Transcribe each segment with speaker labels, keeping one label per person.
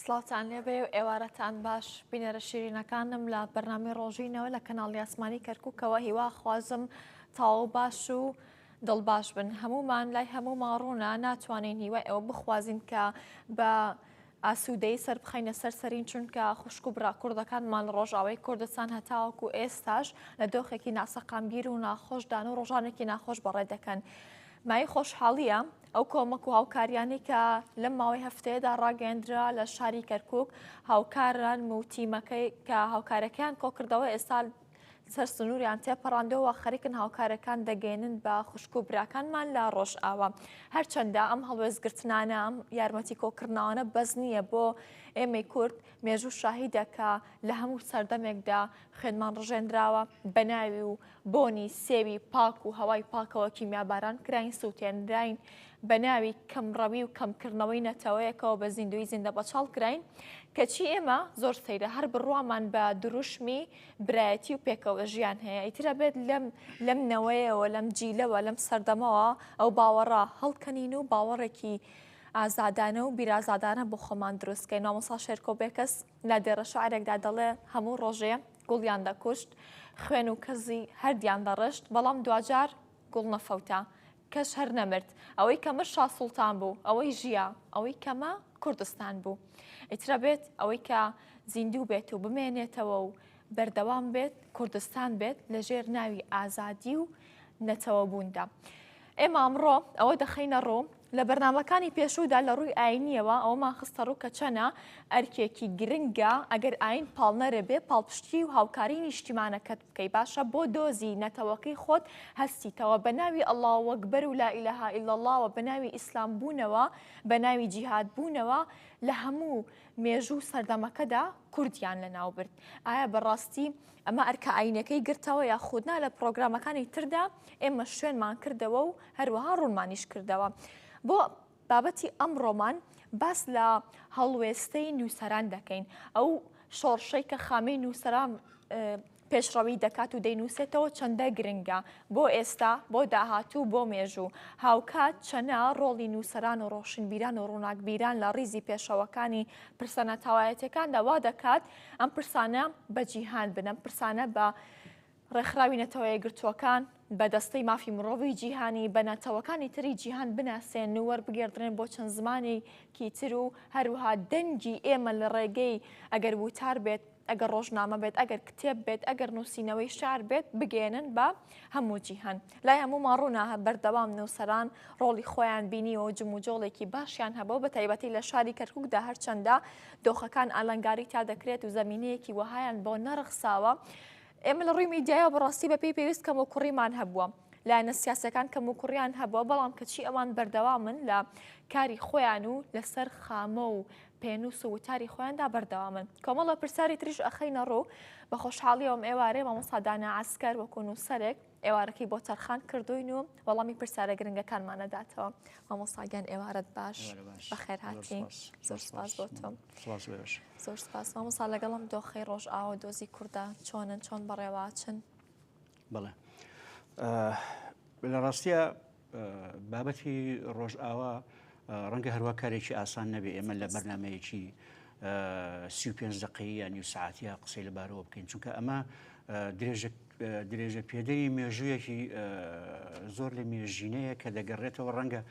Speaker 1: سڵاتان لێبێ و ئێوارەتان باش بینەرە شیرینەکانم لە بەرنامی ڕۆژینەوە لە کەناڵی ئاسمانی کەرکووکەوە هیوا خوازم تاو باش و دڵباش بن هەمومان لای هەموو ماڕوونە ناتوانین هیوا ئێوە بخوازین کە بە ئاسوودەی سەر بخەینە سەرسەرین چونکە خوشک و براکوردەکانمان لە ڕۆژاوای کوردستان هەتاوەکو ئێستاش لە دۆخێکی ناسەقامگیر و ناخۆشدان و ڕۆژانێکی ناخۆش بەڕێ دەکەن. مای خۆشحاڵیە ئەو کۆمەک و هاوکاریانی کە لەم ماوەی هەفتەیەدا ڕاگەیاندرا لە شاری کەرکووک هاوکاران و تیمەکەی کە هاوکارەکەیان کۆکردەوە ئێستا سەر سنووریان تێپەڕاندەوە خەریکن هاوکارەکان دەگەێنن بە خوشک و براکانمان لە ڕۆژئاوا. هەرچەندە ئەم هەڵوێزگرتنانە ئەم یارمەتی کۆکردنەوەنە بەس نییە بۆ ئێمەی کورد مێژوو شاهیدەکە لە هەموو سەردەمێکدا خوێنمان ڕژێنراوە بە ناوی و بۆنی سێوی پاک و هەوای پاکەوە کیمیاباران کراین سووتێنراین بە ناوی کەمڕەوی و کەمکردنەوەی نەتەوەیەکەوە بە زیندوی زیندە بەچاڵ کراین کەچی ئێمە زۆر سەیرە هەر بڕوامان بە دروشمی برایەتی و پێکەوە ژیان هەیە ئیترە بێت لەم نەوەیەوە لەم جیلەوە لەم سەردەمەوە ئەو باوەڕە هەڵکەنین و باوەڕێکی ئازادانە و بیرازادانە بۆ خۆمان دروستکەین. مامۆستا شێرکۆ بێکەس لە دێرە شعرێکدا دەڵێ هەموو ڕۆژێ گوڵیان دەکوشت خوێن و کەزی هەردیان دەڕشت بەڵام دوجار گوڵ نەفەوتە کەش هەر نەمرد ئەوەی کەمە شا سوڵتان بوو ئەوەی ژیا ئەوەی کەمە کوردستان بوو ئیترە بێت ئەوەی کە زیندوو بێت و بمێنێتەوە و بەردەوام بێت کوردستان بێت لەژێر ناوی ئازادی و نەتەوە بووندا. ئێمە ئەمڕۆ ئەوە دەخەینە ڕۆ لە بەرنامەکانی پێشوودا لە ڕووی ئاینیەوە ئەومان خستە ڕوو کە چەنە ئەرکێکی گرنگە ئەگەر ئاین پاڵنەرە بێ پاڵپشتی و هاوکاری نیشتیمانەکەت بکەی باشە بۆ دۆزی نەتەوەکەی خۆت هەستیتەوە بە ناوی ئەڵڵاهو ئەکبەر و لا ئیلەها ئیللا الله و بە ناوی ئیسلام بوونەوە بە ناوی جیهاد بوونەوە لە هەموو مێژوو سەردەمەکەدا کوردیان لەناو برد. ئایا بەڕاستی ئەمە ئەرکە ئاینەکەی گرتەوە یا خودنا لە پرۆگرامەکانی تردا ئێمە شوێنمان کردەوە و هەروەها ڕوونمانیش کردەوە. بۆ بابەتی ئەمڕۆمان باس لە هەڵوێستەی نووسەران دەکەین ئەو شۆڕشەی کە خامەی نووسەران پێشڕەوی دەکات و دەینووسێتەوە چەندە گرنگە بۆ ئێستا بۆ داهاتوو بۆ مێژوو هاوکات چەنە ڕۆڵی نووسەران و ڕۆشنبیران و ڕووناکبیران لە ڕیزی پێشەوەکانی پرسە نەتەوایەتەکاندا وا دەکات ئەم پرسانە بە جیهان بن ئەم پرسانە بە ڕێکخراوی نەتەوە یەکگرتووەکان بە دەستەی مافی مرۆڤی جیهانی بە نەتەوەکانی تری جیهان بناسێن و وەربگێڕدرێن بۆ چەند زمانێکی تر و هەروها دەنگی ئێمە لە ڕێگەی ئەگەر وتار بێت ئەگەر ڕۆژنامە بێت ئەگەر کتێب بێت ئەگەر نووسینەوەی شعر بێت بگێنن بە هەموو جیهان لای هەموو ماڕوونا بەردەوام نووسەران ڕۆڵی خۆیان بینیەوە جموجۆڵێکی باشیان هەبەوە بە تایبەتی لە شاری کەرکووکدا هەرچەندە دۆخەکان ئالەنگاری تا دەکرێت و زەمینەیەکی وەهایان بۆ نەرخساوە ئێمە لە ڕووی میدیایە بەڕاستی بە پێی پێویست کەم و کوڕیمان هەبووە لایەنە سیاسەکان کەم و کوڕیان هەبووە بەڵام کەچی ئەوان بەردەوامن لە کاری خۆیان و لەسەر خامە و پێنووس و وتاری خۆیاندا بەردەوامن. کۆمەڵە پرسیاری تریش ئەخەینە ڕوو بە خۆشحاڵی ئەوم ئێوارێ مامۆستا دانا عەسکەر وەکو نووسەرێک ئێوارەکەی بۆ تەرخان کردوین و وەڵامی پرسیارە گرنگەکانمانەداتەوە. مامۆستاگیان ئێوارەت باش بەخێر هاتی زۆر سپاس بۆ تۆ زۆر سپاس. مامۆستا لەگەڵم دۆخەی ڕۆژئاوا دۆزی کووردە چۆنن چۆن بەڕێواچن؟
Speaker 2: بەڵێ لە ڕاستیە بابەتی ڕۆژئاوا ڕەنگە هەروە کارێکی ئاسان نەبێ ئێمە لە بەرنمەیەکی 35 دقەیە یان نیو ساعەتیە قسەی لەبارەوە بکەین چونکە ئەمە درێژە پێدەری مێژوویەکی زۆر لە مێژینەیە کە دەگەڕێتەوە ڕەنگە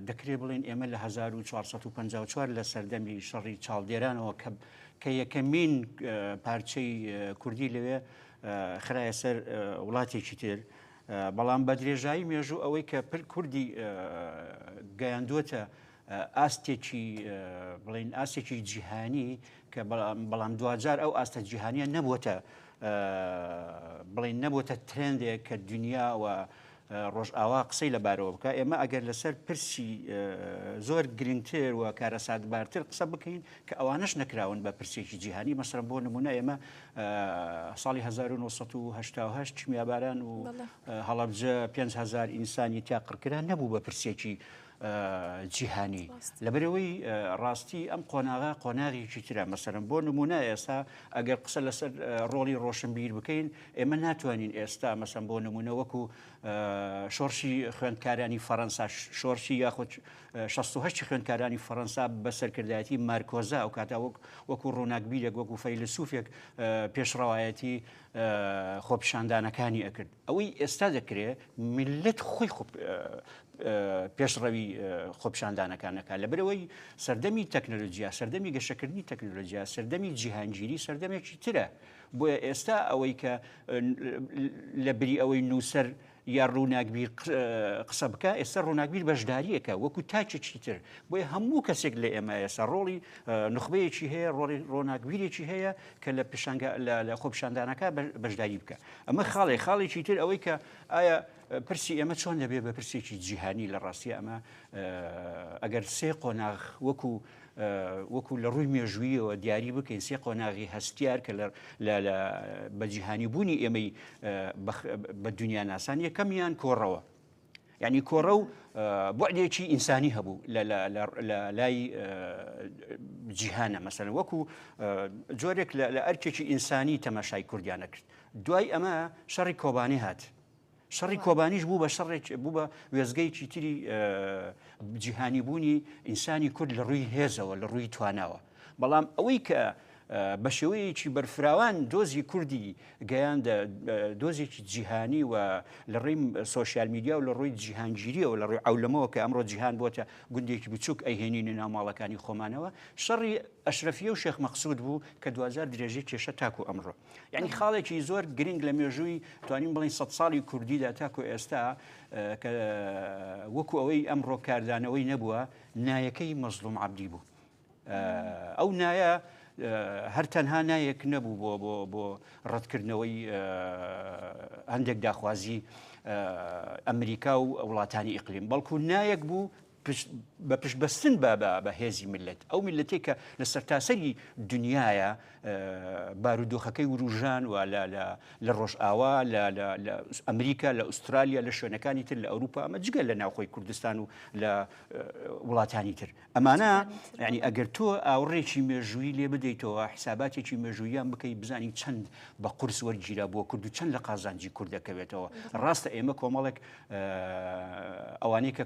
Speaker 2: دەکرێت بڵێن ئێمە لە 1454 لە سەردەمی شەڕی چاڵدێرانەوە کە یەکەمین پارچەی کوردی لەوێ خرایە سەر وڵاتێکی تر بەڵام بە درێژایی مێژوو ئەوەی کە پر کوردی گەیاندووەتە ئاستێکی بڵین ئاستێکی جیهانی کە بەڵام دوجار ئەو ئاستە جیهانیە نەبووەتە بڵین نەبووەتە ترێندێک کە دنیاوە ڕۆژئاوا قسەی لەبارەوە بکە ئێمە ئەگەر لەسەر پرسی زۆر گرنگتر و کارەساتبارتر قسە بکەین کە ئەوانش نەکراون بە پرسێکی جیهانی مەسەڵەن بۆ نمونە ئێمە ساڵی 1970 کیمیاباران و هەڵەبجە 5000 ئینسانی تیاقڕکرا نەبوو بە پرسێکی جیهانی لەبەرەوەی ڕاستی ئەم قۆناغا قۆناغێکی ترە مەسەرم بۆ نمونە ئێستا ئەگەر قسە لەسەر ڕۆڵی ڕۆشنبیر بکەین ئێمە ناتوانین ئێستا مەسەن بۆ نمونە وەکو شۆرشی خوێندکارانی فەڕەنسا شۆرشی یاخود 68 خوێندکارانی فەڕەنسا بەسەرکردایەتی مارکۆزا ئەو کاتا وەکو ڕۆناکبیرێک وەکو فەیلسوفێک پێشڕەوایەتی خۆپیشاندانەکانی ئەکرد ئەوەی ئێستا دەکرێت میلەت خۆی پێشڕەوی خۆپیشاندانەکانەکە لەبەرەوەی سەردەمی تەکنۆلۆژیا سەردەمی گەشەکردنی تەکنۆلۆژیا سەردەمی جیهانگیری سەردەمێکی ترە بۆیە ئێستا ئەوەی کە لە بری ئەوەی نووسەر یا ڕووناکبیر قسە بکە ئێستا ڕووناکبیر بەشداریەکە وەکو تاچێکی تر بۆیە هەموو کەسێک لە ئێمە ئێستا ڕۆڵی نخبەیەکی هەیە ڕۆڵی ڕۆناکبیرێکی هەیە کە لە خۆپیشاندانەکە بەشداری بکە ئەمە خاڵێکی تر ئەوەی کە ئایا پرسی ئێمە چۆن دەبێت بە پرسێکی جیهانی لە ڕاستی ئەمە ئەگەر سێ قۆناغ وەکو لە ڕووی مێژوویەوە دیاری بکەین سێ قۆناغی هەستیار کە بە جیهانی بوونی ئێمەی بە دنیا ناسان یەکەمیان کۆڕەوە یعنی کۆڕە و بوعدێکی ئینسانی هەبوو لە لای جیهانە مەسەلەن وەکو جۆرێک لە ئەرکێکی ئینسانی تەماشای کوردیانە کرد دوای ئەمە شەڕی کۆبانی هات شەڕی کۆبانیش بوو بە شەڕێک بوو بە وێزگەیکی تری جیهانی بوونی ئینسانی کورد لە ڕووی هێزەوە لە ڕووی تواناوە بەڵام ئەوەی کە بە شێوەیەکی بەرفراوان دۆزی کوردی گەیاندە دۆزێکی جیهانی و لە ڕێی سۆشیال میدیا و لە ڕووی جیهانگیریەوە لە ڕووی ئەولەمەوە کە ئەمڕۆ جیهان بۆتە گوندێکی بچووک ئەیهێنینە ناو ماڵەکانی خۆمانەوە شەڕی ئەشرەفیە و شێخ مەقسوود بوو کە 2000 درێژەی کێشە تاکو ئەمڕۆ یعنی خاڵێکی زۆر گرنگ لە مێژووی توانین بڵین 100 ساڵی کوردیدا تاکو ئێستا کە وەکو ئەوەی ئەمڕۆ کاردانەوەی نەبووە نایەکەی مەزلوم عەبدی بوو ئەو نایە هەر تەنها نایەک نەبوو بۆ ڕەتکردنەوەی هەندێک داخوازی ئەمریکا و وڵاتانی ئیقلیم بەڵکو نایەک بوو بە پشتبەستن بە هێزی ملت ئەو میلەتێک کە لە سەرتاسەری دنیاە بارودۆخەکەی وروژان و لە ڕۆژئاوا لە ئەمریکا لە ئوسترالیا لە شوێنەکانی تر لە ئەوروپا ئەمە جگە لە ناوخۆی کوردستان و لە وڵاتانی تر ئەمانە ینی ئەگەر تۆ ئاوڕێکی مێژووی لێ بدەیتەوە حساباتێکی مێژوویان بکەی بزانی چەند بە قورس وەرگیرا بۆ کورد و چەند لە قازانجی کورد دەکەوێتەوە ڕاستە ئێمە کۆمەڵێک ئەوانەی کە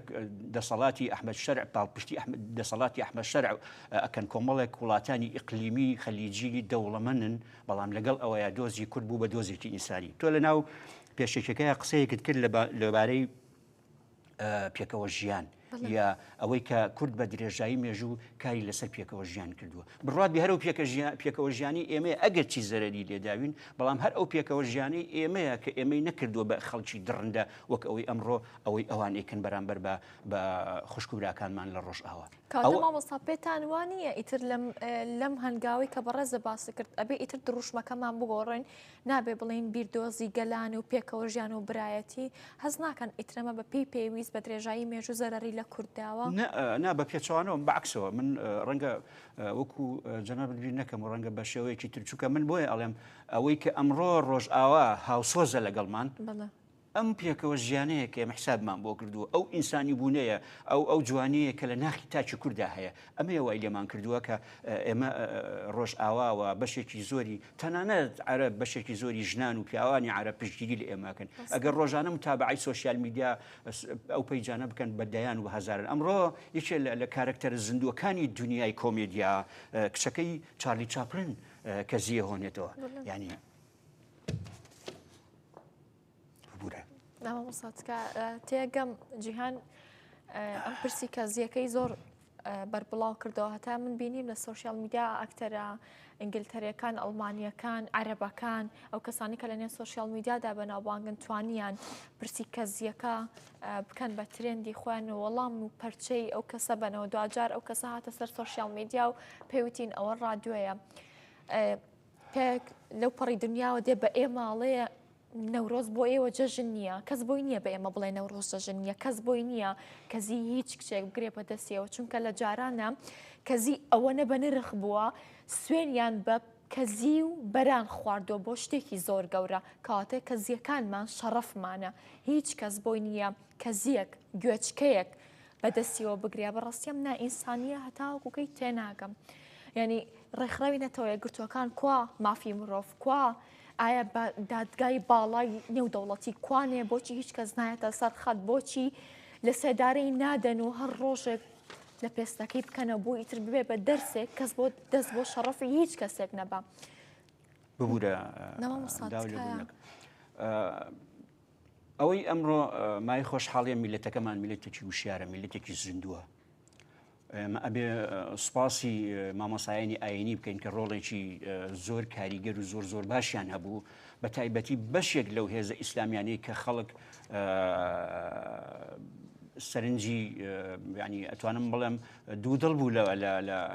Speaker 2: دەسەڵاتی ئەحمەد شەرع پاڵپشتی دەسەڵاتی ئەحمەد شەرع ئەکەن کۆمەڵێک وڵاتانی ئیقلیمی خەلیجی دەوڵەمەندن بەڵام لەگەڵ ئەوەیە دۆزی کورد بوو بە دۆزێکی ئینسانی تۆ لە ناو پێشێکەکەی قسەیەکت کرد لەبارەی پێکەوە ژیان یا ئەوەی کە کورد بە درێژایی مێژوو کاری لەسەر پێکەوە ژیان کردووە بڕات بە هەر ئەو پێکەوە ژیانی ئێمە ئەگەر چی زەرەری لێداوین بەڵام هەر ئەو پێکەوە ژیانی ئێمەیە کە ئێمەی نەکردووە بە خەڵکی دڕندە وەک ئەوەی ئەمڕۆ ئەوەی ئەوان ئێکن بەرامبەر بە خوشکبراکانمان لە ڕۆژئاوا
Speaker 1: کاتە مامۆستا پێتان وانە ئیتر لەم هەنگاوی کە بەڕێزە باسی کرد ئەبێ ئیتر دروشمەکەمان بگۆڕین نابێ بڵین بیردۆزی گەلان و پێکەوە ژیان و برایەتی هەز ناکەن ئیترەمە بە پێی پێویست بە درێژایی مێژوو زەرەری لە کورداوە
Speaker 2: نا بە پێچوانەوە بەعکسەوە من ڕەنگە وەکو جەناب بیر نەکەم و ڕەنگە بە شێوەیەکی ترچووکە من بۆیە ئەڵێم ئەوەی کە ئەمڕۆ ڕۆژئاوا هاوسۆزە لەگەڵمان ئەم پێکەوە ژیانەیە کە ئێمە حسابمان بۆ کردووە ئەو ئینسانی بوونەیە ئەو جوانەیە کە لە ناخی تاچی کووردا هەیە ئەمە وای لێمان کردووە کە ئێمە ڕۆژئاواوە بەشێکی زۆری تەنانەت عەرەب بەشێکی زۆری ژنان و پیاوانی عەرەب پشتگیری لە ئێمەکەن ئەگەر ڕۆژانە متابعەی سۆشیال میدیا ئەو پەیجانە بکەن بە دەیان و هەزارن ئەمڕۆ یەکێ لە کارکتەرە زیندووەکانی دنیای کۆمێدیا کچەکەی چارلی چاپلن کە زیە هۆنێتەوە ینی
Speaker 1: نامەمۆستاکە تێگەم جیهان ئەم پرسی کە زیەکەی زۆر بەربڵاو کردەوە هەتا من بینیم لە سۆشیال میدیا ئەکتەرە ئینگلتەرەکان ئەڵمانیەکان عەرەبەکان ئەو کەسانی کە لە نێو سۆشیال میدیادا بەناوبانگن توانیان پرسی کەزیەکە بکەن بە ترێندی خۆیان و وەڵام و پەرچەی ئەو کەسە بنەوە دوجار ئەو کەسە هاتە سەر سۆشیال میدیا و پێوتین ئەوە ڕادیۆیە پێک لەو پەڕی دنیاوە دێ بە ئێماڵەیە نەورۆز بۆ ئێوە جەژن نییە کەس بۆی نییە بە ئێمە بڵێ نەورۆز جەژن نییە کەس بۆی نییە کەزی هیچ کچێک بگرێ بە دەستیەوە چونکە لە جارانە کەزی ئەوەنە بە نرخ بووە سوێنیان بە کەزی و بەران خواردۆ بۆ شتێکی زۆر گەورە کاتێ کەزیەکانمان شەڕەفمانە هیچ کەس بۆی نییە کەزیەک گوێچکەیەک بەدەستیەوە بگریا بەڕاستیم نا ئینسانیە هەتاوەکوکەی تێناگەم یعنی ڕێکخراوی گرتوەکان کوا مافی مرۆڤ کوا ئایا دادگای باڵای نێودەوڵەتی کوانێ بۆچی هیچ کەس نایەتە سەر خەت بۆچی لە سێدارەی نادەن و هەر ڕۆژێک لە پێستەکەی بکەنە بۆ ئیتر ببێ بە دەرسێک کەس بۆ دەست بۆ شەڕەفی هیچ کەسێک نەبا
Speaker 2: ببوورە ئەوەی ئەمڕۆ مای خۆشحاڵیە میلەتەکەمان میلەتێکی وشیارە میلەتێکی زیندووە ئەبێ سوپاسی مامۆسایانی ئاینی بکەین کە ڕۆڵێکی زۆر کاریگەر و زۆر زۆر باشیان هەبوو بە تایبەتی بەشێک لەو هێزە ئیسلامیانەی کە خەڵک سەرنجی ینی ئەتوانم بڵێم دوودڵ بوو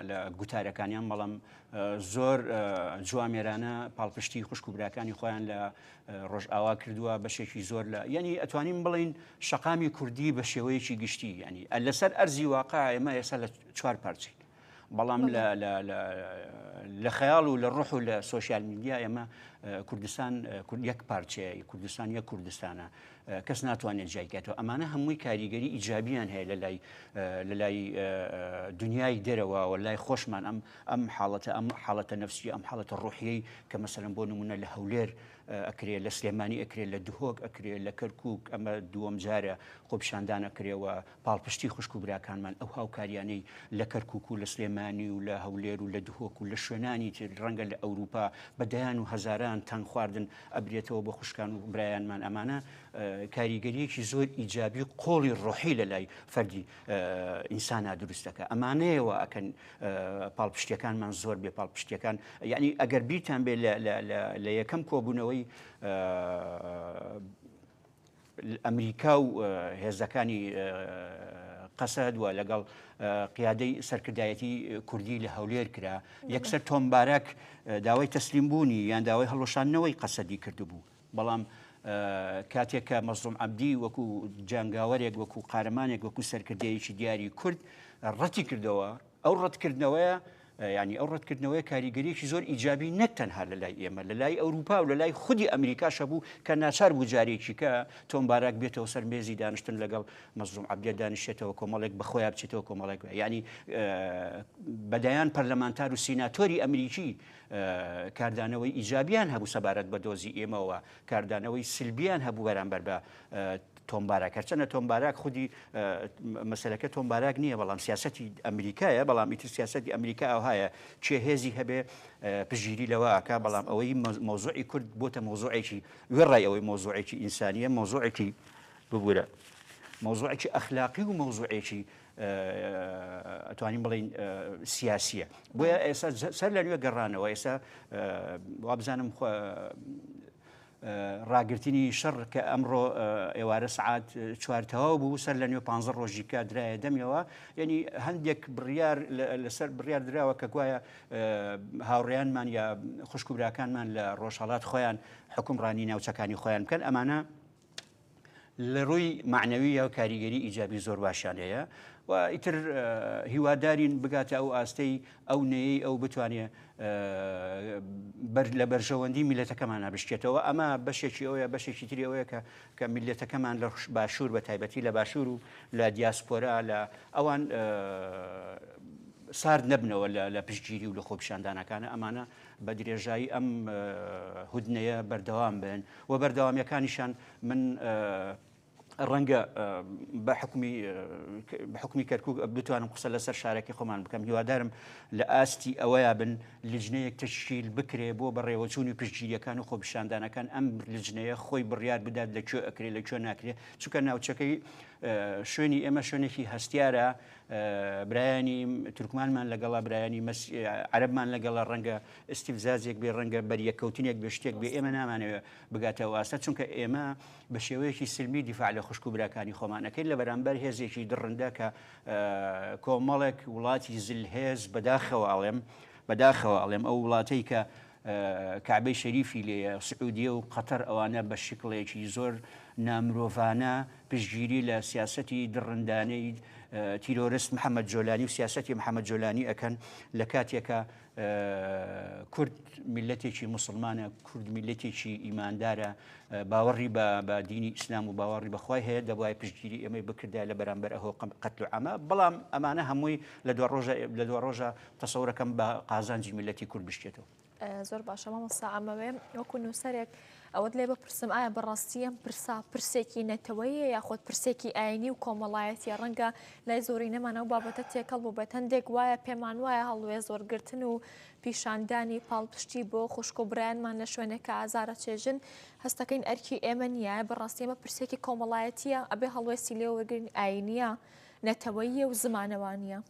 Speaker 2: لە گوتارەکانیان بەڵام زۆر جوامێرانە پاڵپشتی خوشک و براکانی خۆیان لە ڕۆژئاوا کردووە بەشێکی زۆر لە یعنی ئەتوانین بڵین شەقامی کوردی بە شێوەیەکی گشتی ینی لەسەر ئەرزی واقع ئێمە ئێستا لە 4 پارچین بەڵام لە خەیاڵ و لە ڕۆح و لە سۆشیال میدیا ئێمە کوردستان یەک پارچەیە کوردستان یەک کوردستانە کەس ناتوانێت جایکاتەوە ئەمانە هەمووی کاریگەری ئیجابیان هەیە لە لای دنیای دەرەوە و لای خۆشمان ئەم حاڵەتە نەفسی ئەم حاڵەتە ڕۆحیەی کە مەسەلەن بۆ نمونە لە هەولێر ئەکرێ لە سلێمانی ئەکرێت لە دهۆک ئەکرێت لە کەرکووک ئەمە دووەم جارە خۆپشاندان ئەکرێەوە پاڵپشتی خوشک و براکانمان ئەو هاوکاریانەی لە کەرکووک و لە سلێمانی و لە هەولێر و لە دهۆک و لە شوێنانی تر ڕەنگە لە ئەوروپا بەدەیان و هەزاران تەن خواردن ئەبرێتەوە بە خوشکان و برایانمان ئەمانە کاریگەریەکی زۆر ئیجابی قۆڵی ڕۆحی لە لای فەردی ئینسانە دروستەکە ئەمانەیەوە ئەکەن پاڵپشتیەکانمان زۆر بێ پاڵپشتیەکان یعنی ئەگەر بیرتان بێ لە یەکەم کۆبوونەوەی ئەمریکا و هێزەکانی قەسەد وە لەگەڵ قیادەی سەرکردایەتی کوردی لە هەولێر کرا یەکسەر تۆمبارەک داوای تەسلیم بوونی یان داوای هەڵۆشانەوەی قەسەدی کردبوو بەڵام کاتێک کە مەزلوم عەبدی وەکو جانگاوەرێک وەکو قارەمانێک وەکو سەرکردەیەکی دیاری کورد ڕەتی کردەوە ئەو ڕەتکردنەوەیە ینی ئەو ڕەتکردنەوەی کاریگەریەکی زۆر ئیجابی نەک تەنها لە لای ئێمە لە لای ئەوروپا و لە لای خودی ئەمریکاش هەبوو کە ناچار بوو جارێکی کە تۆمبارەک بێتەوە سەر مێزی دانیشتن لەگەڵ مەزلوم عەبدێ دانیشێتەوە کۆمەڵێک بەخۆیان بچێتەوە کۆمەڵێک ینی بەدایان پەرلەمانتار و سیناتۆری ئەمریکی کاردانەوەی ئیجابیان هەبوو سەبارەت بە دۆزی ئێمەوە کاردانەوەی سلبیان هەبوو بەرامبەر بە تۆمبارەک هەرچەنە تۆمبارەک خودی مەسەلەکە تۆمبارەک نییە بەڵام سیاسەتی ئەمریکایە بەڵام ئیتر سیاسەتی ئەمریکا ئەوهایە چێ هێزی هەبێ پژگیری لەوەکە بەڵام ئەوەی مۆزوعی کورد بۆتە مۆزوعێکی وێڕای ئەوەی مۆزوعێکی ئینسانیە مۆزوعێکی ببوورە مۆزوعێکی ئەخلاقی و مۆزوعێکی ئەتوانین بڵین سیاسیە بۆیە ئێستا سەر لە نوێ گەڕانەوە ئێستا وابزانم ڕاگررتنی شەڕ کە ئەمڕۆ ئێوارە سعات چوارتەوە بوو سەر لە نوێ 15 ڕۆژی کا درایە دەمیەوە یعنی هەندێک بڕیار لەسەر بڕیار دراوە کە گوایە هاوڕێیانمان یا خوشک و براکانمان لە ڕۆژهەڵات خۆیان حکومڕانی ناوچەکانی خۆیان بکەن ئەمانە لە ڕووی معنەوی و کاریگەری ئیجابی زۆر باشیان هەیە و ئیتر هیوادارین بگاتە ئەو ئاستەی ئەو نەیەی ئەو بتوانێت لە بەرژەوەندی میلەتەکەمان نابشتێتەوە ئەمە بەشێکی ئەوەیە بەشێکی تری ئەوەیە کە میلەتەکەمان لە باشوور بە تایبەتی لە باشوور و لە دیاسپۆرا لە ئەوان سارد نەبنەوە لە پشتگیری و لە خۆپیشاندانەکانە ئەمانە بە درێژایی ئەم هودنەیە بەردەوام بن و بەردەوامیەکانیشان من ڕەنگە بە حکومی کەرکووک بتوانم قسە لەسەر شارێکی خۆمان بکەم هیوادارم لە ئاستی ئەوەیە بن لیژنەیەک تشکیل بکرێ بۆ بەڕێوەچوونی پشتگیریەکان و خۆپیشاندانەکان ئەم لیژنەیە خۆی بڕیار بدات لەکوێ ئەکرێ لەکوێ ناکرێت چونکە ناوچەکەی شوێنی ئێمە شوێنێکی هەستیارە برایانی تورکمانمان لەگەڵا برایانی عەرەبمان لەگەڵا ڕەنگە ئیستیفزازێک بێ ڕەنگە بەریەکەوتنێک بێ شتێک بێ ئێمە نامانەوێت بگاتەوە ئاستە چونکە ئێمە بە شێوەیەکی سلمی دیفاع لە خوشک و براکانی خۆمانەکەی لە بەرامبەر هێزێکی دڕندە کە کۆمەڵێک وڵاتی زلهێز بەداخەوە ئەڵێم ئەو وڵاتەی کە کعبەی شەریفی لێیە سعودیە و قەتەر ئەوانە بە شکڵێکی زۆر نامرۆڤانە پشتگیری لە سیاسەتی دڕندانەی تیرۆریست محەممەد جۆلانی و سیاسەتی محەممەد جۆلانی ئەکەن لە کاتێکە کورد میلەتێکی مسلمانە، کورد میلەتێکی ئیماندارە، باوەڕی بە دینی ئیسلام و باوەڕی بەخوای هەیە، دەبای پشتگیری ئێمەی بکردای لە بەرامبەر ئەهۆ قەتل و عەمە. بەڵام ئەمانە هەمووی لە دو ڕۆژە تەسەورەکەم بە قازانجی میلەتی کورد بشتێتەوە.
Speaker 1: زۆر باشە مامۆستا ئەمەوێ وەکو نووسەرێک ئەوەت لێ بپرسم ئایا بەڕاستیە پرسا پرسێکی نەتەوەیە یاخۆت پرسێکی ئاینی و کۆمەڵایەتی ڕەنگە لای زۆری نەمانە و بابەتە تێکەڵ بوو بە هەندێک وایە پێمان وایە هەڵوێ زۆرگرتن و پیشاندانی پاڵپشتی بۆ خوشک و برایانمان لە شوێنێکە ئازارە چێژن هەستەکەین ئەرکی ئێمە نییە بەڕاستی ئێمە پرسێکی کۆمەڵایەتیە ئەبێ هەڵوێستی لێ وەرگرن ئاینیە نەتەوەیە و زمانەوانیە.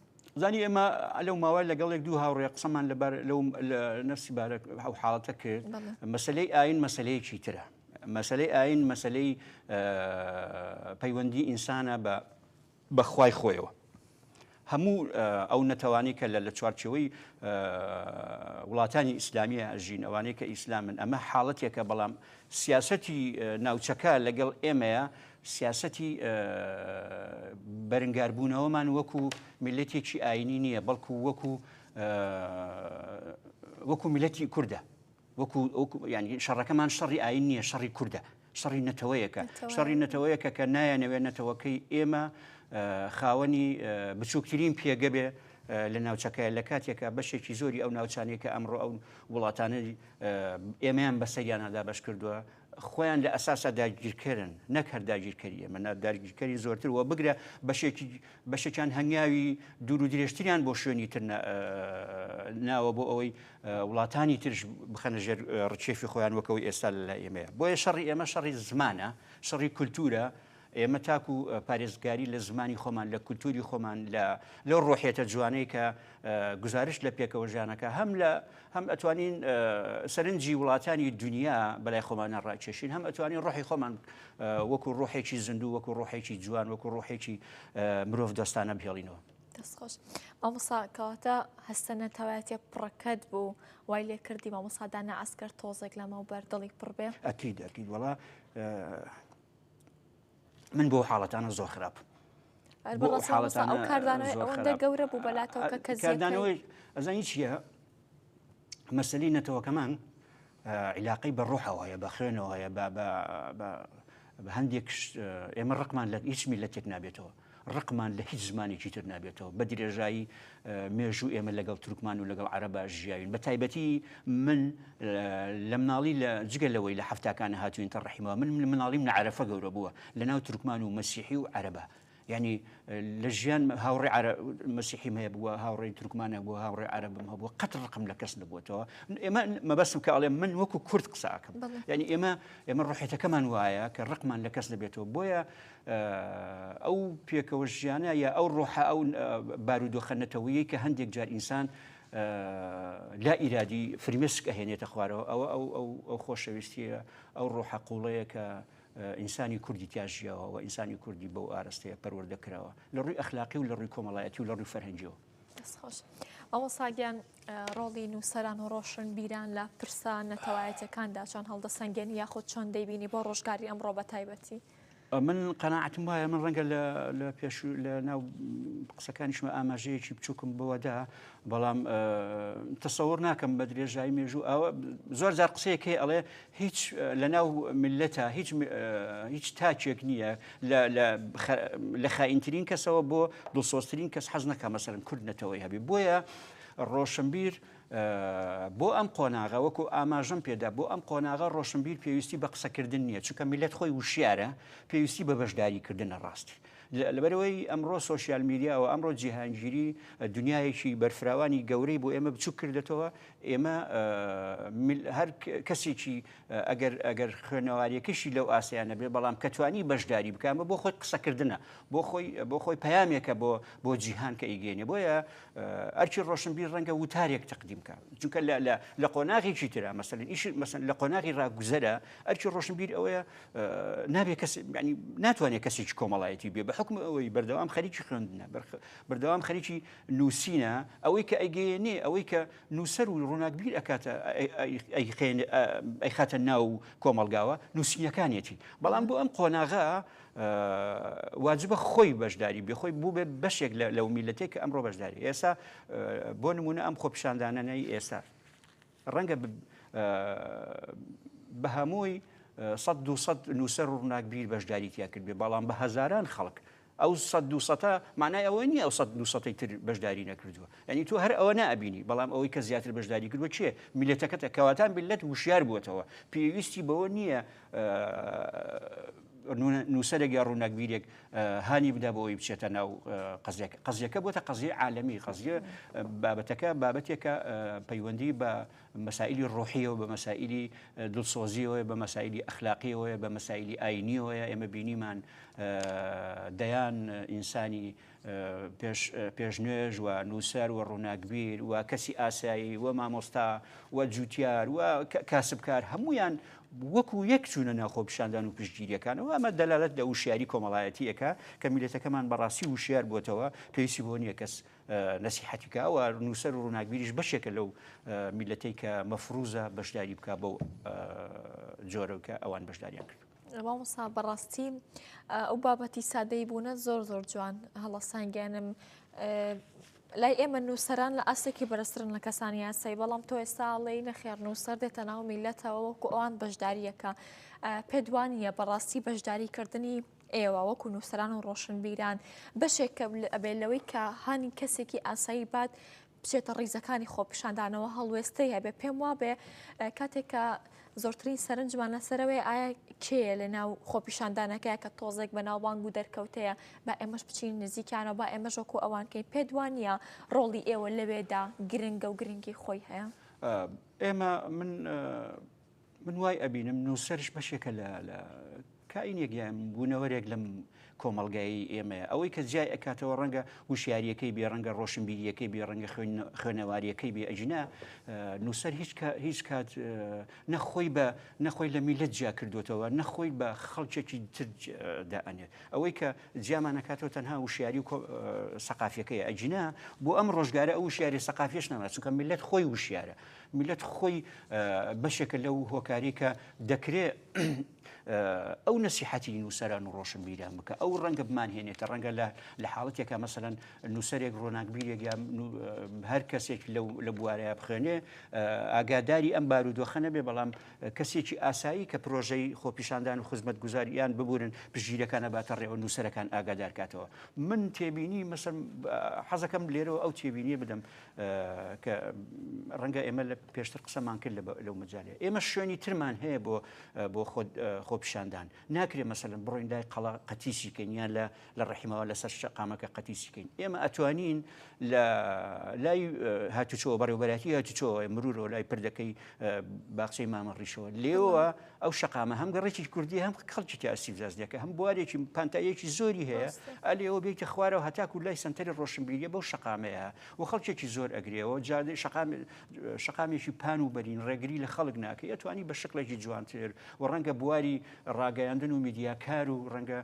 Speaker 2: زانی ئێمە لەو ماوەی لەگەڵێک دوو هاوڕێ قسەمان لەبەر لەو نفسی بارە ئەو حاڵەتە کرد. مەسلەی ئاین مەسلەیەکی ترە. مەسلەی ئاین مەسلەی پەیوەندی ئینسانە بە خوای خۆیەوە. هەموو ئەو نەتەوانی کە لە چوارچەوەی وڵاتانی ئیسلامیە ئەژین ئەوانەیە کە ئیسلامن ئەمە حاڵەتێکە، بەڵام سیاسەتی ناوچەکە لەگەڵ ئێمەیە سیاسەتی بەرەنگاربوونەوەمان وەکو میلەتێکی ئاینی نییە، بەڵکو وەکو میلەتی کوردە، ینی شەڕەکەمان شەڕی ئاین نییە، شەڕی کوردە، شەڕی نەتەوەیەکە، شەڕی نەتەوەیەکە کە نایەنەوێت نەتەوەکەی ئێمە خاوەنی بچووکترین پێگە بێ لە ناوچەکە لە کاتێکە بەشێکی زۆری ئەو ناوچانێکە ئەمڕۆ ئەو وڵاتانەی ئێمەیان بەسەریانەدا بەش کردووە خۆیان لە ئەساسا داگیرکردن نەک هەر داگیرکەری ئێمە داگیرکەری زۆرتر وە بگرە بەشێکیان هەنگاوی دوور و درێژتریان بۆ شوێنی تر ناوە بۆ ئەوەی وڵاتانی ترش بخەنە ژێر ڕچێفی خۆیان وەکەوەی ئێستا لە ئێمەیە. بۆیە شەڕی ئێمە شەڕی زمانە، شەڕی کولتورە. ئێمە تاکو پارێزگاری لە زمانی خۆمان لە کولتوری خۆمان لەو ڕۆحێتە جوانەی کە گزارش لە پێکەوە ژیانەکە هەم ئەتوانین سەرنجی وڵاتانی دنیا بەلای خۆمانە ڕاکێشین، هەم ئەتوانین ڕۆحی خۆمان وەکو ڕۆحێکی زیندوو، وەکو ڕۆحێکی جوان، وەکو ڕۆحێکی مرۆڤ دۆستانە بهێڵینەوە.
Speaker 1: دەستخۆش. مامۆستا کەواتە هەستە نەتەوایەتیە پڕەکەت بوو وای لێ کردی مامۆستا دانا عەسکەر تۆزێک لەمەوبەر دڵی پڕ بێ؟
Speaker 2: ئەکید وەڵا من بۆ حاڵەتانە زۆر خراپ
Speaker 1: ئەو کاردانەوەی ئەوەندە گەورە بوو بەلاتەوە کە
Speaker 2: کاردانەوەی ئەزانی چییە؟ مەسەلەی نەتەوەکەمان عیلاقەی بە ڕۆحەوە هەیە، بە خوێنەوە هەیە، بە هەندێک ئێمە ڕقمان لە هیچ میلەتێک نابێتەوە، ڕقمان لە هیچ زمانێکی تر نابێتەوە، بە درێژایی مێژوو ئێمە لەگەڵ تورکمان و لەگەڵ عەرەبا ژیاوین. بە تایبەتی من لە مناڵی لە جگەلەوەی لە حەفتاکانە هاتوین تە ڕەحیمەوە، من مناڵیم لە عەرەفە گەورە بووە لەناو تورکمان و مەسیحی و عەرەبا، یعنی لە ژیان هاوڕێ مەسیحیم هەیە بووە، هاوڕێی تورکمانە بووە، هاوڕێ عەرەبم هەبووە، قەت ڕقم لە کەس نەبووەتەوە. ئێمە مەبەستم کە ئەڵێ من وەکو کورد قسە ئەکەم، یعنی ئێمە ڕۆحێتەکەمان وایە کە ڕقمان لە کەس نەبێتەوە. بۆیە ئەو پێکەوە ژیانە یا ئەو ڕۆحە ئەو بارودۆخە نەتەوەیی کە هەندێک جار ئینسان لا ئیرادی فرمێسک ئەهێنێتە خوارەوە، ئەو خۆشەویستیە، ئەو ڕۆحە قوڵەیە کە ئینسانی کوردی تیاژیەوە و ئینسانی کوردی بەو ئاراستەیە پەروەردەکراوە لە ڕووی ئەخلاقی و لە ڕووی کۆمەڵایەتی و لە ڕووی فەرهەنگیەوە.
Speaker 1: دەستخۆش. مامۆستاگیان ڕۆڵی نووسەران و ڕۆشن بیران لە پرسە نەتەوایەتیەکاندا چۆن هەڵدەسەنگێنی یاخود چۆن دەیبینی بۆ ڕۆژگاری ئەمڕۆ بە تایبەتی؟
Speaker 2: من قەناعەتم وایە من ڕەنگە لە ناو قسەکانیشمە ئاماژەیەکی بچووکم بەوەدا، بەڵام تەسەوڕ ناکەم بە درێژایی مێژوو ئەوە زۆر جار قسەیەکەی ئەڵێ هیچ لە ناو میلەتە هیچ تاکێک نییە لە خائینترین کەسەوە بۆ دڵسۆزترین کەس حەز نەکە مەسەڵەن کورد نەتەوەی هەبێ. بۆیە ڕۆشنبیر بۆ ئەم قۆناغە وەکو ئاماژەم پێدا بۆ ئەم قۆناغە ڕۆشنبیر پێویستی بە قسەکردن نییە، چونکە میلەت خۆی وشیارە، پێویستی بە بەشداریکردنە ڕاستی. لەبەرەوەی ئەمڕۆ سۆشیال میدیاوە ئەمڕۆ جیهانگیری دنیایەکی بەرفراوانی گەورەی بۆ ئێمە بچوو کردێتەوە. ئێمە هەر کەسێکی ئەگەر خوێنەواریەکەشی لەو ئاسیانە بێ بەڵام کەتوانی بەشداری بکەمە بۆ خۆی قسەکردنە، بۆ خۆی پەیامێکە بۆ جیهان کە ئیگەێنێ. بۆیە ئەرکی ڕۆشنبیر ڕەنگە وتارێک تەقدیم کە چونکە لە قۆناغێکی ترە مەسەڵەن لە قۆناغی ڕاگوزەرە ئەرکی ڕۆشنبیر ئەوەیە نابێت کەس ناتوانێت کەسێکی کۆمەڵایەتی بێ بە حکم ئەوەی بەردەوام خەریکی خوێندنە بەردەوام خەریکی نووسینە ئەوەی کە ئەیگەیەنێ ئەوەی کە نووسەر و ڕووناکبیر ئەکاتە ئەی خاتە ناو کۆمەلگاوە نووسینەکانێتی بەڵام بۆ ئەم قۆناغا واجبە خۆی بەشداری بێخۆی بوو بێ بەشێک لەو میلەتێک کە ئەمڕۆ بەشداری ئێستا بۆ نمونە ئەم خۆپیشاندانانەی ئێستا ڕەنگە بە هەمووی 100 نووسەر و ڕووناکبیر بەشداری تیا کرد بێ بەڵام بە هەزاران خەڵک ئەو 100 مانای ئەوە نییە ئەو 100 تر بەشداری نەکردووە ینی تۆ هەر ئەوە نابینی بەڵام ئەوەی کە زیاتر بەشداری کردووە چیە میلەتەکەتە کەواتان میلەت وشیار بووەتەوە پێویستی بەوە نییە نووسەرێک یا ڕووناکبیرێک هانی بدا بەوەی بچێتە ناو قەزیەکە بۆتە قەزیە عالەمی قەزیە بابەتەکە بابەتێکە پەیوەندی بە مەسائلی ڕۆحیەوە بە مەسائلی دڵسۆزیەوە بە مەسائلی ئەخلاقیەوە بە مەسائلی ئاینیەوە ئێمە بینیمان دەیان ئینسانی پێشنوێژ و نووسەر و ڕووناکبیر و کەسی ئاسایی و مامۆستا و جوتیار و کاسبکار هەمویان وەکو یەک چوونە ناو خۆپیشاندان و پشتگیریەکانەوە ئەمە دەلالەت لە وشیاری کۆمەڵایەتیەکە کە میلەتەکەمان بەڕاستی وشیار بووەتەوە پێویستی بۆ نییە کەس نەسیحەتیکە و نووسەر و ڕووناکبیریش بەشێکە لەو میلەتەی کە مەفروزە بەشداری بکە بەو جۆرەکە ئەوان بەشداریان کرد.
Speaker 1: مامۆستا بەڕاستی ئەو بابەتی سادەی بوونە زۆر جوان هەڵەسانگیانم لای ئێمە نووسەران لە ئاسێکی بەرزترن لە کەسانی یاسایی بەڵام تۆ ئێستاڵی نەخێر نووسەر دێتە ناو میلەتەوە وەکو ئەوان بەشداریەکە پێدوانیە بەڕاستی بەشداریکردنی ئێوە وەکو نووسەران و ڕۆشنبیران بەشێکە ئەبێت لەوەی کە هانی کەسێکی ئاسایی بات بچێتە ڕیزەکانی خۆپیشاندانەوە هەڵوێستەی هەبێ پێم وابێ کاتێککە زۆرترین سەرنجمان لەسەرەوەی ئایا کێیە لە ناو خۆپیشاندانەکەی کە تۆزێک بە ناوبانگ و دەرکەوتەیە با ئێمەش بچین نزیکانەوە با ئێمەش وەکو ئەوانکەی پێدوانە ڕۆڵی ئێوە لەوێدا گرنگە و گرنگی خۆی هەیە
Speaker 2: ئێمە من وای ئەبینم نووسەرش بەشێکە لە کاینێک یان بوونەوەرێک لەم کۆمەلگایی ئێمە ئەوەی کە جای ئەکاتەوە ڕەنگە وشیاریەکەی بێ ڕەنگە ڕۆشنبیریەکەی بێ ڕەنگە خوێنەواریەکەی بێ ئەجنا نووسەر هیچ کات نەخۆی لە میلەت جیا کردوێتەوە نەخۆی بە خەڵکێکی تر دائەنێت ئەوەی کە جیامانەکاتەوە تەنها وشیاری و سەقافیەکەی ئەجنا بۆ ئەم ڕۆژگارە ئەو وشیاری سەقافیش نامات چونکە میلەت خۆی وشیارە میلەت خۆی بەشێکە لەو هۆکاری کە دەکرێت ئەو نەسیحەتی نووسەران و ڕۆشنبیران بکە ئەو ڕەنگە بمانهێنێتە ڕەنگە لە حاڵەتێکە مەسەلەن نووسەرێک ڕۆناکبیرێک یا هەر کەسێک لە بوارەیە بخوێنێ ئاگاداری ئەم بارودۆخە نەبێ بەڵام کەسێکی ئاسایی کە پرۆژەی خۆپیشاندان و خزمەت گوزاریان ببورن پشتگیریەکانە باتە ڕێوە نووسەرەکان ئاگادار کاتەوە من تێبینی مەسەن حەزەکەم لێرەوە ئەو تێبینیە بدەم کە ڕەنگە ئێمە لە پێشتر قسەمان کرد لەو مجالێ ئێمە شوێنی ترمان هەیە بۆ خۆپیشاندان ناکرێت مەسەلەن بڕۆین لای قەڵا قەتیسیکەین یان لە ڕەحیمەوە لەسەر شەقامەکە قەتیسیکەین ئێمە ئەتوانین لای هاتوچۆ بەڕێوەبەرەتی هاتوچۆ مرورەوە لای پردەکەی باخچەی مامەڕیشەوە لێوە ئەو شەقامە هەم گەڕێکی کوردی هەم خەڵکی ئاسیبزازدەکە هەم بوارێکی پانتایەکی زۆری هەیە ئەلێەوە بێتە خوارەوە هەتاکو لای سنتەری ڕۆشنبیریە بەو شەقامەیە و خەڵکێکی زۆر ئەگرێەوە جادە شەقامێکی پان و بەرین ڕێگری لە خەڵک ناکە ئەتوانی بە شکلێکی جوانتر و ڕەنگە بواری ڕاگەیاندن و میدیاکار و ڕەنگە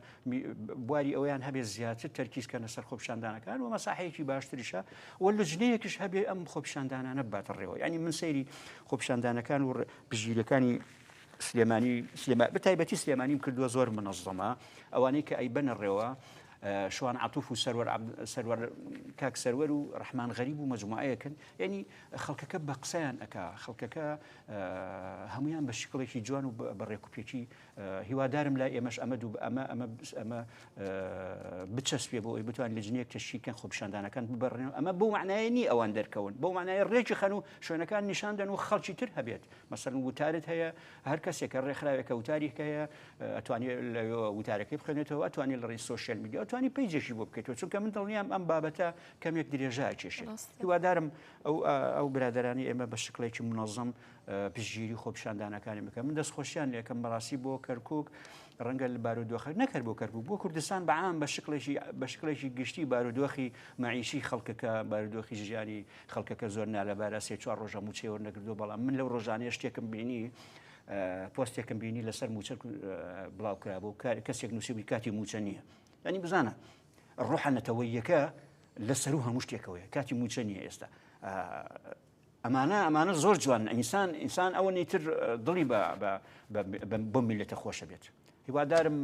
Speaker 2: بواری ئەویان هەبێت زیاتر تەرکیزکەنە سەر خۆپیشاندانەکان و مەساحەیەکی باشتریشە و لوجنەیەکیش هەبێ ئەم خۆپیشاندانانە باتە ڕێوە ینی من سەیری خۆپیشاندانەکان و پشتگیریەکانی بەتایبەتی سلێمانیم کردووە زۆر منەظەمە ئەوانەی کە ئەیبەنە ڕێوە شوان عەتوف و سەروەر کاک سەروەر و ڕەحمان غەریب و مەجموعەیەکن ینی خەڵکەکە بە قسەیان ئەکا خەڵکەکە هەمویان بە شکڵێکی جوان و بە ڕێکوپێکی هیوادارم لای ئێمەش ئەمە بچەسپێ بۆ ئەوی بتوان لەجنەیەک تەشکیلکەن خۆپیشاندانەکان ببەڕێنەوە ئەمە بۆ معنایە نی ئەوان دەرکەون بۆ معنایە ڕێکی خەن و شوێنەکان نیشاندەن و خەڵکی تر هەبێت مەسەڵەن وتارت هەیە هەر کەسێکە ڕێکخراوێکە وتارێک هەیە ئەتوانێت لە وتارەکەی بخوێنێتەوە ئەتوانێت لە ڕێی سۆشیال میدیا ئەتوانی پەیجێکی بۆ بکەیتەوە چونکە من دڵنیام ئەم بابەتە کەمێک درێژای کێشێت هیوادارم ئەو برادرانی ئێمە بە شکلێکی منەظەم پشتگیری خۆپیشاندانەکانی بکەن من دەستخۆشیان لێکم بەڕاستی بۆ کەرکووک ڕەنگە لە بارودۆخە نەکرد بۆ کەرکووک بۆ کوردستان بەعام بە شکلێکی گشتی بارودۆخی مەعیشی خەڵکەکە بارودۆخی ژیانی خەڵکەکە زۆر نالەبارە سێ چوار ڕۆژە موچێ وەرنەگردووە بەڵام من لەو ڕۆژانەیە شتێکم بینی پۆستێکم بینی لەسەر موچە بڵاو کرابوو کەسێک نووسیبووی کاتی موچە نییە ینی بزانە ڕۆحە نەتەوەیەکە لە سەر و هەموو شتێکەوەیە کاتی موچە نییە ئێستا ئەمانە زۆر جوان ئینسان ئەوە نیتر دڵی بۆ میلەتە خۆشە بێت هیوادارم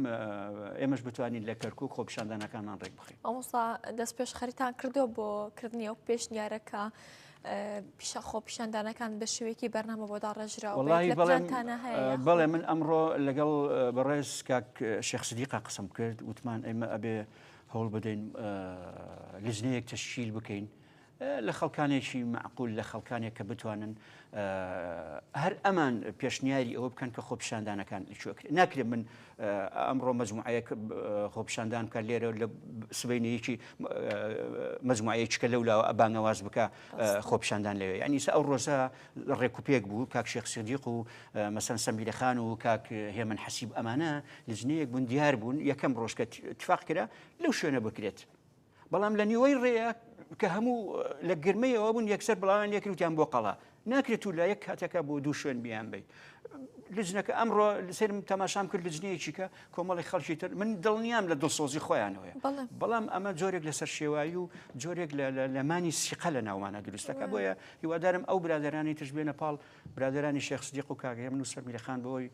Speaker 2: ئێمەش بتوانین لە کەرکووک خۆپیشاندانەکانمان ڕێک بخەین.
Speaker 1: ئەمەستا دەست پێش خەریتان کردو بۆ کردنی ئەو پێشنیارەکە پیشە خۆپیشاندانەکان بە شێوەیەکی بەرنامە بۆ داڕێژراوە
Speaker 2: بەڵێ من ئەمڕۆ لەگەڵ بەڕێز کاک شێخ سیدیقا قسەم کرد وتمان ئێمە ئەبێ هەوڵ بدەین لیژنەیەک تەشکیل بکەین لە خەڵکانێکی معقول لە خەڵکانێک کە بتوانن هەر ئەمان پێشنیاری ئەوە بکەن کە خۆپیشاندانەکان لەکوێکرێت ناکرێت من ئەمڕۆ مەجموعەیەک خۆپیشاندان بکە لێرە لە سبەینەیەکی مەجموعەیەکە لەولاوە ئەبانەواز بکە خۆپیشاندان لەوێ یعنی ئەو ڕۆژە ڕێکوپێک بوو کاک شێخ سیدیق و مەسەن سەمیرە خان و کاک هێمن حەسیب ئەمانە لیژنەیەک بوون دیار بوون یەکەم ڕۆژ کە اتفاق کرا لەو شوێنە بکرێت بەڵام لە نیوەی ڕێیە کە هەموو لە گرمەیەوە بوون یەکسەر بڵاوان یەکروتیان بۆ قەڵا ناکرێت و لا یەک کاتێکە بۆ دوو شوێن بیان بی لجنەکە ئەمڕۆ سێرم تەماشام کرد لجنەیەکی کە کۆمەڵی خەڵکی تر من دڵنیام لە دڵسۆزی خۆیانەوەیە بەڵام ئەمە جۆرێک لەسەر شێوایی و جۆرێک لە مانی سیقە لە ناومانە دروستەکە بۆیە هیوادارم ئەو برادرانی تش بێنە پاڵ برادرانی شێخ سیدیق و کاک هێمن و سەمیرە خان بۆی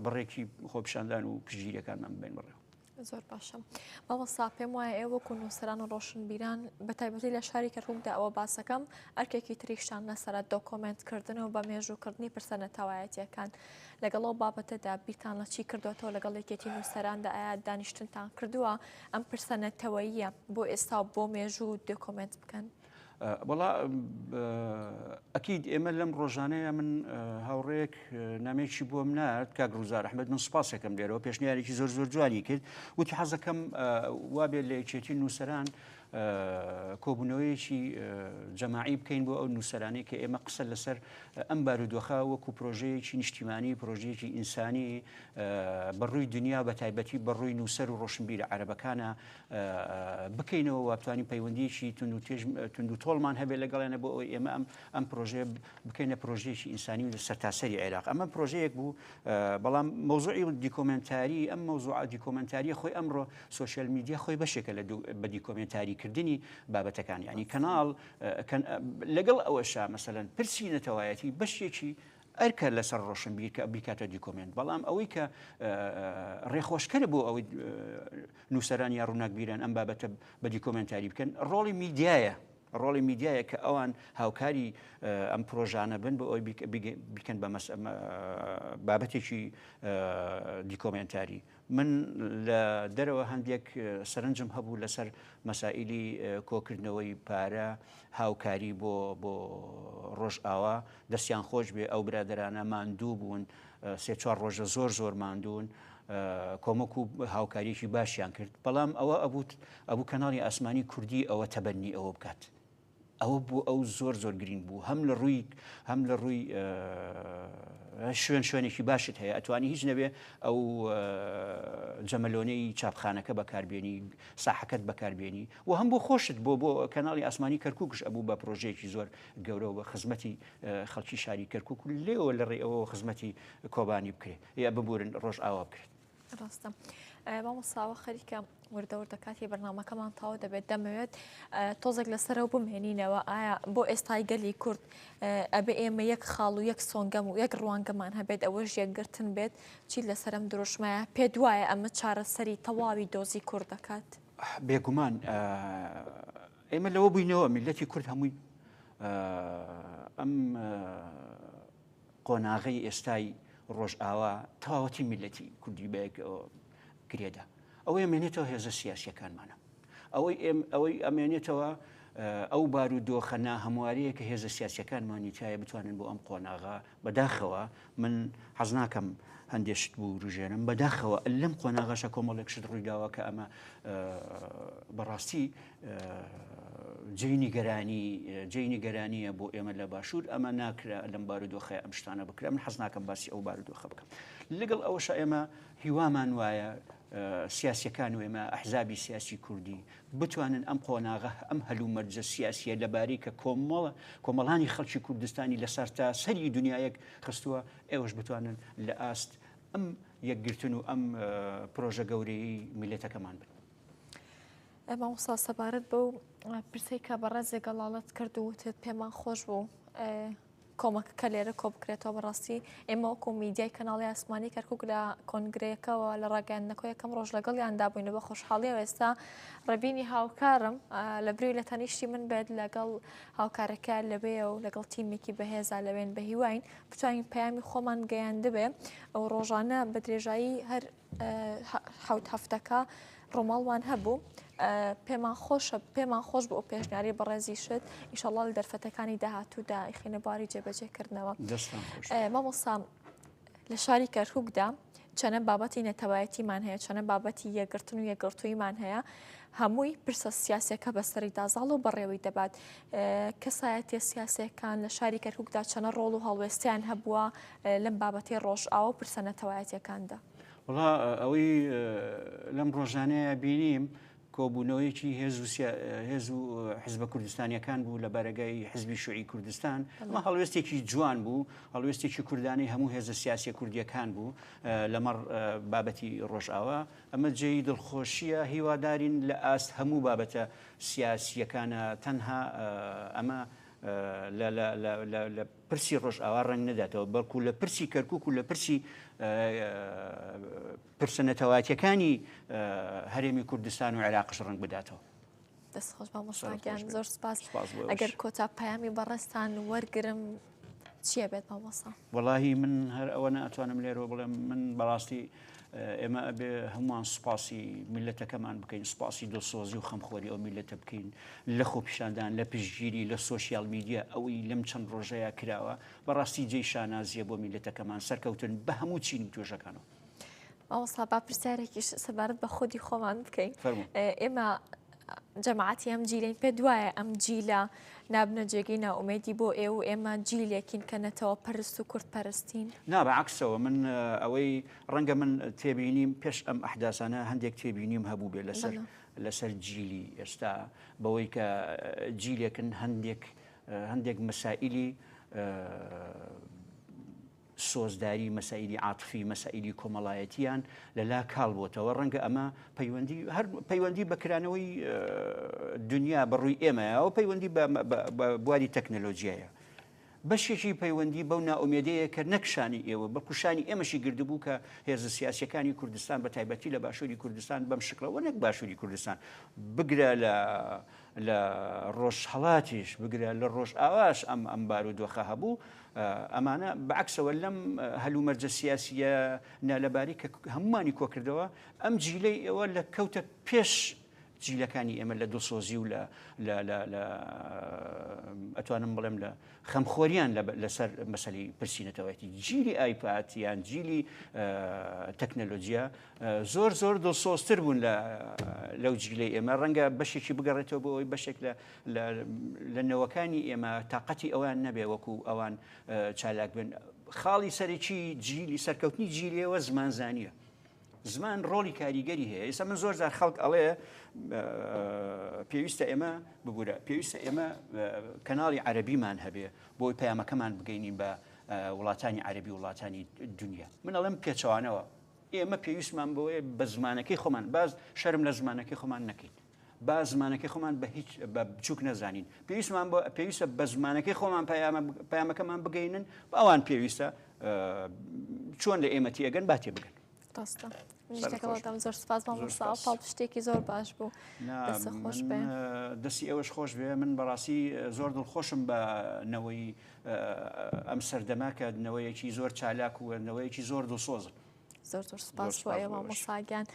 Speaker 2: بڕێکی خۆپیشاندان و پژگیریەکانمان بین بڕێ.
Speaker 1: زۆر باشە مامۆستا پێم وایە ئێوە وەکو نووسەران و ڕۆشنبیران بە تایبەتی لە شاری کەرکووکدا ئەوە باسەکەم ئەرکێکی تریشتان لەسەر دۆکۆمنتکردن و بە مێژووکردنی پرسە نەتەوایەتیەکان لەگەڵەوە بابەتەدا بیرتان لە چی کردوێتەوە لەگەڵ یەکێتی نووسەراندا ئایا دانیشتنتان کردووە ئەم پرسە نەتەوەییە بۆ ئێستا بۆ مێژوو دۆکۆمنت بکەن.
Speaker 2: وڵا ئەکید ئێمە لەم ڕۆژانەیە من هاوڕێک نامێکی بۆم نرد کاک ڕووزار ئەحمەد من سوپاسێکم لێرەوە پێشنیارێکی زۆر زۆر جوانی کرد وتی حەزەکەم وابێ لە یەکێتی نووسەران کۆبوونەوەیەکی جەماعی بکەین بۆ ئەو نووسەرانی کە ئێمە قسە لەسەر ئەم بارودۆخە وەکو پرۆژەیەکی نیشتیمانی پرۆژەیەکی ئینسانی بەڕووی دنیا بە تایبەتی بەڕووی نووسەر و ڕۆشنبیرە عەرەبەکانە بکەینەوە وابتوانین پەیوەندیەکی تونند و تۆڵمان هەبێت لەگەڵێنە بۆ ئەوەی ئێمە ئەم پرۆژەیە بکەینە پرۆژەیەکی ئینسانی و سەرتاسەری عێراق ئەمە پرۆژەیەک بوو بەڵام مەوزوعی دیکۆمنتاری ئەم مەوزوع دیکۆمنتاریە خۆی ئەمڕۆ سۆشیال میدیا خۆی بەشێکە بە دیکۆمنتاری کردنی بابەتەکان ینی کەناڵ لەگەڵ ئەوەشا مەسەلەن پرسی نەتەوایەتی بەشێکی ئەرکە لەسەر ڕۆشنبیر کە بیکاتە دیکۆمنت بەڵام ئەوەی کە ڕێخۆشکەرە بۆ ئەوەی نووسەرانی یا ڕووناکبیران ئەم بابەتە بە دیکۆمنتاری بکەن ڕۆڵی میدیایە ڕۆڵی میدیایە کە ئەوان هاوکاری ئەم پرۆژانە بن بۆ ئەوی بیکەن بە بابەتێکی دیکۆمنتاری من لە دەرەوە هەندێک سەرنجم هەبوو لەسەر مەسائیلی کۆکردنەوەی پارە هاوکاری بۆ ڕۆژئاوا دەستیان خۆش بێ ئەو برادرانە ماندوو بوون سێ چوار ڕۆژە زۆر ماندوون کۆمەک و هاوکاریەکی باشیان کرد بەڵام ئەوە ئەبوو کەناڵی ئاسمانی کوردی ئەوە تەبەنی ئەوە بکات ئەوە بوو ئەو زۆر گرنگ بوو هەم لە ڕووی شوێنێکی باشت هەیە ئەتوانی هیچ نەبێ ئەو جەمەلۆنەی چاپخانەکە بەکاربیێنی ساحەکەت بەکاربیێنی و هەم بۆ خۆشت بۆ کەناڵی ئاسمانی کەرکووکش ئەبوو بە پرۆژەیەکی زۆر گەورە و بە خزمەتی خەڵکی شاری کەرکووک لێەوە لە ڕێ ئەوە خزمەتی کۆبانی بکرێت یا ببورن ڕۆژ ئاوا بکرێت.
Speaker 1: ڕاستە مامۆستاوە خەریکە وردەوردەکاتی بەرنامەکەمان تاوا دەبێت دەمەوێت تۆزێک لەسەرەوە بمێنینەوە ئایا بۆ ئێستای گەلی کورد ئەبێ ئێمە یەک خاڵ و یەک سۆنگەم و یەک ڕوانگەمان هەبێت ئەوەش یەکگرتن بێت چی لەسەرم دروشمایە پێ دوایە ئەمە چارەسەری تەواوی دۆزی کورد دەکات
Speaker 2: بێگومان ئێمە لەوە بووینەوە میلەتی کورد هەمووی ئەم قۆناغی ئێستای ڕۆژئاوا تەواوەتی میلەتی کوردی بەیەکەوە کرێدا ئەوەی ئەمێنێتەوە هێزە سیاسیەکانمانە ئەوەی ئەمێنێتەوە ئەو بارودۆخە ناهەموارەیە کە هێزە سیاسیەکانمانی تایە بتوانن بۆ ئەم قۆناغا بەداخەوە من حەز ناکەم هەندێشت بوو ڕژێنم بەداخەوە لەم قۆناغەشە کۆمەڵێک شت ڕوویداوە کە ئەمە بەڕاستی جێی نیگەرانیە بۆ ئێمە لە باشوور ئەمە ناکرا لەم بارودۆخە ئەم شتانە بکرا من حەز ناکەم باسی ئەو بارودۆخە بکەم لەگەڵ ئەوەشە ئێمە هیوامان وایە سیاسیەکان و ئێمە ئەحزابی سیاسی کوردی بتوانن ئەم قۆناغە ئەم هەلومەرجە سیاسیە لەبارەی کە کۆمەڵانی خەڵکی کوردستانی لەسەر تا سەری دنیایەک خستووە ئێوەش بتوانن لە ئاست ئەم یەکگرتن و ئەم پرۆژە گەورەی میلەتەکەمان بن.
Speaker 1: مامۆستا سەبارەت بەو پرسەی کە بەڕێزێک گەڵاڵت کرد و وتت پێمان خۆش بوو کۆمەکەکە لێرە کۆ بکرێتەوە بەڕاستی ئێمە وەکو میدیای کەناڵی ئاسمانی کەرکووک لە کۆنگرەکەەوە لە ڕاگەاندنەکە یەکەم ڕۆژ لەگەڵیاندا بووین بە خۆشحاڵیەوە ئێستا ڕێبینی هاوکارم لە بروی لە تەنیشتی من بێت لەگەڵ هاوکارەکە لەبێ و لەگەڵ تیمێکی بەهێزا لەوێن بە هیواین بتوانین پەیامی خۆمان گەیاند بێ ئەو ڕۆژانە بە درێژایی هەر حوت هەفتەکە ڕۆماڵوان هەبوو پێمان خۆش بۆ ئەو پێشنیاری بەڕێزی شت ئینشەڵڵا لە دەرفەتەکانی داهاتوودا ئیخینە باری جێبەجێکردنەوە. مامۆستا لە شاری کەرکووکدا چەنە بابەتی نەتەوایەتیمان هەیە چەنە بابەتی یەکگرتن و یەکگرتوویمان هەیە هەمووی پرسە سیاسەکە بەسەری دازاڵ و بەڕێوەی دەبات کەسایەتە سیاسەکان لە شاری کەرکووکدا چەنە ڕۆڵ و هەڵوێستیان هەبووە لەم بابەتی ڕۆژئاوە و پرسە نەتەوایەتیەکاندا.
Speaker 2: وڵا ئەوەی لەم ڕۆژانەیە بینیم کۆبوونەوەیەکی هێز و حزبە کوردستانیەکان بوو لە بەرەگای حزبی شوعی کوردستان ئەمە هەڵوێستێکی جوان بوو هەڵوێستێکی کوردانی هەموو هێزە سیاسی کوردیەکان بوو لەمەڕ بابەتی ڕۆژئاوا ئەمە جێی دڵخۆشیە هیوادارین لە ئاست هەموو بابەتە سیاسیەکانە تەنها ئەمە لە پرسی ڕۆژئاوا ڕنگ نەداتەوە بەڵکو لە پرسی کەرکووک و لە پرسی پرسە نەتەوایەتیەکانی هەرێمی کوردستان و عێراقش ڕنگ بداتەوە.
Speaker 1: دەستخۆش مامۆستاگیان زۆر سپاس. ئەگەر کۆتا پەیامی بەڕێستان وەرگرم چییە بێت مامۆستا؟
Speaker 2: وەڵاهی من هەر ئەوە ناتوانم لێرەوە بڵێم من بەڕاستی ئێمە ئەبێ هەمووان سوپاسی میلەتەکەمان بکەین سوپاسی دڵسۆزی و خەمخۆری ئەو میلەتە بکەین لە خۆپیشاندان لە پشتگیری لە سۆسیال میدیا ئەوەی لەم چەند ڕۆژەیە کراوە بەڕاستی جێی شانازیە بۆ میلەتەکەمان سەرکەوتن بە هەموو چینی توێژەکانەوە.
Speaker 1: مامۆستا با پرسیارێکیش سەبارەت بە خودی خۆمان بکەین ئێمە جەماعەتی ئەم جیلین پێ دوایە ئەم جیلە نابنە جێگەی ناومێدی بۆ ئێوە ئێمە جیلێکین کە نەتەوە پەرست و کورد پەرستین
Speaker 2: نا بەعکسەوە من ئەوەی ڕەنگە من تێبینیم پێش ئەم ئەحداسانە هەندێک تێبینیم هەبوو بێ لەسەر جیلی ئێستا بەوەی کە جیلێکن هەندێک مەسائیلی سۆزداری مەسائیلی عاتفی مەسائیلی کۆمەڵایەتیان لەلا کاڵ بۆتەوە ڕەنگە ئەمە پەیوەندی بەکرانەوەی دنیا بەڕووی ئێمەیە ئەو پەیوەندی بە بواری تەکنەلۆژیایە بەشێکی پەیوەندی بەو ناومێدەیە کە نەکشانی ئێوە بە کوشانی ئێمەشی گردبوو کە هێزە سیاسیەکانی کوردستان بە تایبەتی لە باشووری کوردستان بەم شکلەوە نەک باشووری کوردستان بگرە لە ڕۆژهەڵاتیش بگرە لە ڕۆژئاواش ئەم بارودۆخە هەبوو ئەمانە بەعکسەوە لەم هەلومەرجە سیاسیە نالەباری کە هەمومانی کۆکردەوە ئەم جیلەی ئێوە لە کەوتە پێش جیلەکانی ئێمە لە دڵسۆزی و ئەتوانم بڵێم لە خەمخۆریان لەسەر مەسەلەی پرسیینەتەوەیەتی جیلی ئایپات یان جیلی تەکنەلۆجیا زۆر دڵسۆزتر بوون لەو جیلەی ئێمە ڕەنگە بەشێکی بگەڕێتەوە بۆ ئەوەی بەشێک لە نەوەکانی ئێمە تااقەتی ئەوان نەبێ وەکو ئەوان چالاک بن خاڵی سەرێکی جیلی سەرکەوتنی جیلەوە زمانزانیە زمان ڕۆڵی کاریگەری هەیە ئێستا من زۆر جار خەڵک ئەڵێ پێویستە ئێمە ببوورە پێویستە ئێمە کەناڵی عەرەبیمان هەبێ بۆی پەیامەکەمان بگەینین بە وڵاتانی عەرەبی وڵاتانی دنیا من ئەڵێم پێچەوانەوە ئێمە پێویستمان بۆیە بە زمانەکەی خۆمان باز شەرم لە زمانەکەی خۆمان نەکەین با زمانەکەی خۆمان بە هیچ بە بچووک نەزانین پێویستە بە زمانەکەی خۆمان پەیامەکەمان بگەینن بە ئەوان پێویستە چۆن لە ئێمەتی ئەگەن با تێ بگەن
Speaker 1: ڕاستە دەکەڵەتم زۆر سپاس مامۆستا پاڵ پشتێکی زۆر باش بوو خۆش بێ
Speaker 2: دەستی ئەوەش خۆش بێ من بەڕاستی زۆر دڵخۆشم بە نەوەی ئەم سەردەما کە نەوەیەکی زۆر چالاک و نەوەیەکی زۆر دڵسۆزن
Speaker 1: زۆر سپاس بۆ ئێوە مامۆستاگیان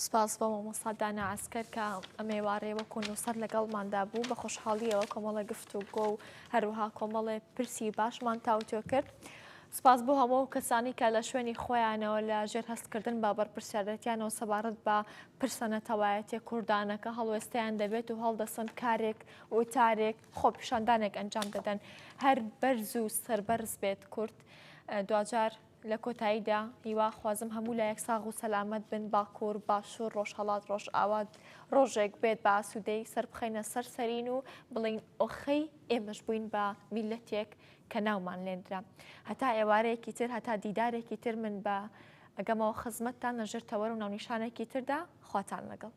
Speaker 1: سپاس بۆ مامۆستا دانا عەسکەر کە ئەمێوارەیەوە کۆنووسەر لەگەڵماندا بوو بە خۆشحاڵیەوە کۆمەڵە گفتوگۆ و هەروەها کۆمەڵێ پرسی باشمان تاوتۆ کرد سپاس بۆ هەموو کەسانی کە لە شوێنی خۆیانەوە لە ژێر هەستکردن با بەرپرسیارەتیانەوە سەبارەت بە پرسە نەتەوایەتی کوردانەکە هەڵوێستیان دەبێت و هەڵدەسن کارێک وتارێک خۆپیشاندانێک ئەنجام دەدەن هەر بەرز و سەربەرز بێت کورد دوجار لە کۆتاییدا هیوا خوازم هەموو لە یەک ساغ و سەلامەت بن باکوور باشوور ڕۆژهەڵات ڕۆژئاوا ڕۆژێک بێت بە ئاسوودەی سەر بخەینە سەرسەرین و بڵین ئۆخەی ئێمەش بووین بە میلەتێک کە ناومان لێنرا هەتا ئێوارەیەکی تر هەتا دیدارێکی تر من بە ئەگەمەوە خزمەتتان لەژێر تەوەر و ناونیشانێکی تردا خواتان لەگەڵ